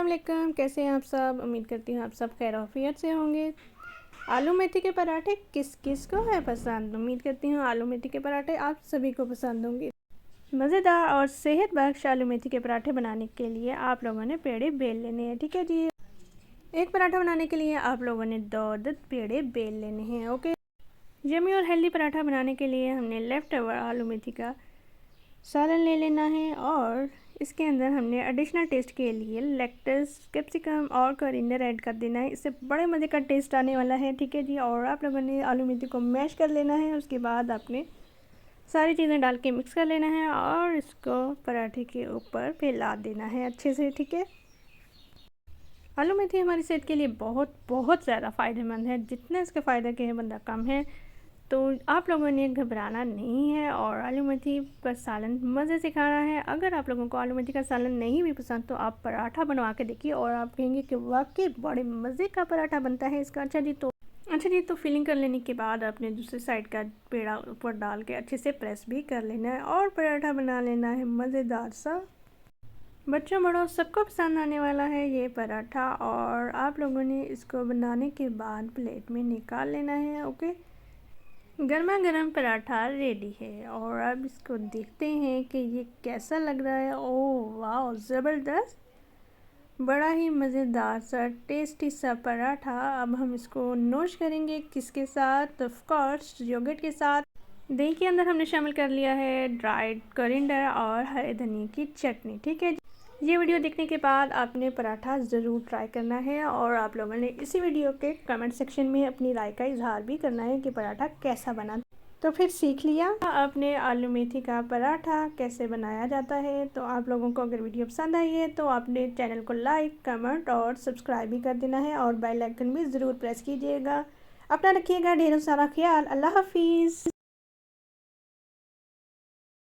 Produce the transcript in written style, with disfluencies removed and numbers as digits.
अस्सलाम वालेकुम, कैसे हैं आप सब। उम्मीद करती हूँ आप सब खैर आफियत से होंगे। आलू मेथी के पराठे किस किस को है पसंद। उम्मीद करती हूँ आलू मेथी के पराठे आप सभी को पसंद होंगे। मज़ेदार और सेहत बख्श आलू मेथी के पराठे बनाने के लिए आप लोगों ने पेड़े बेल लेने हैं, ठीक है जी। एक पराठा बनाने के लिए आप लोगों ने 2 पेड़े बेल लेने हैं, ओके। यम्मी और हेल्दी पराठा बनाने के लिए हमने लेफ़्ट ओवर आलू मेथी का सालन ले लेना है और इसके अंदर हमने एडिशनल टेस्ट के लिए लेट्स, कैप्सिकम और कोरिएंडर ऐड कर देना है। इससे बड़े मज़े का टेस्ट आने वाला है, ठीक है जी। और आप लोगों ने आलू मेथी को मैश कर लेना है। उसके बाद आपने सारी चीज़ें डाल के मिक्स कर लेना है और इसको पराठे के ऊपर फैला देना है अच्छे से, ठीक है। आलू मेथी हमारी सेहत के लिए बहुत बहुत ज़्यादा फ़ायदेमंद है। जितने इसके फ़ायदे के हैं बंदा कम है। तो आप लोगों ने घबराना नहीं है और आलू मेथी का सालन मज़े से खाना है। अगर आप लोगों को आलू मेथी का सालन नहीं भी पसंद तो आप पराठा बनवा के देखिए और आप कहेंगे कि वाकई बड़े मज़े का पराठा बनता है इसका। अच्छा जी, तो फिलिंग कर लेने के बाद आपने दूसरी साइड का पेड़ा ऊपर डाल के अच्छे से प्रेस भी कर लेना है और पराठा बना लेना है मज़ेदार सा। बच्चों बड़ों सबको पसंद आने वाला है ये पराठा। और आप लोगों ने इसको बनाने के बाद प्लेट में निकाल लेना है, ओके। गर्मा गर्म पराठा रेडी है और अब इसको देखते हैं कि ये कैसा लग रहा है। ओह वाह, ज़बरदस्त, बड़ा ही मज़ेदार सा टेस्टी सा पराठा। अब हम इसको नोश करेंगे किसके साथ, ऑफ कोर्स योगर्ट के साथ। दही के अंदर हमने शामिल कर लिया है ड्राइड कोरिएंडर और हरे धनिए की चटनी, ठीक है। ये वीडियो देखने के बाद आपने पराठा ज़रूर ट्राई करना है और आप लोगों ने इसी वीडियो के कमेंट सेक्शन में अपनी राय का इजहार भी करना है कि पराठा कैसा बना। तो फिर सीख लिया आपने आलू मेथी का पराठा कैसे बनाया जाता है। तो आप लोगों को अगर वीडियो पसंद आई है तो आपने चैनल को लाइक, कमेंट और सब्सक्राइब भी कर देना है और बेल आइकन भी ज़रूर प्रेस कीजिएगा। अपना रखिएगा ढेरों सारा ख्याल। अल्लाह हाफिज़।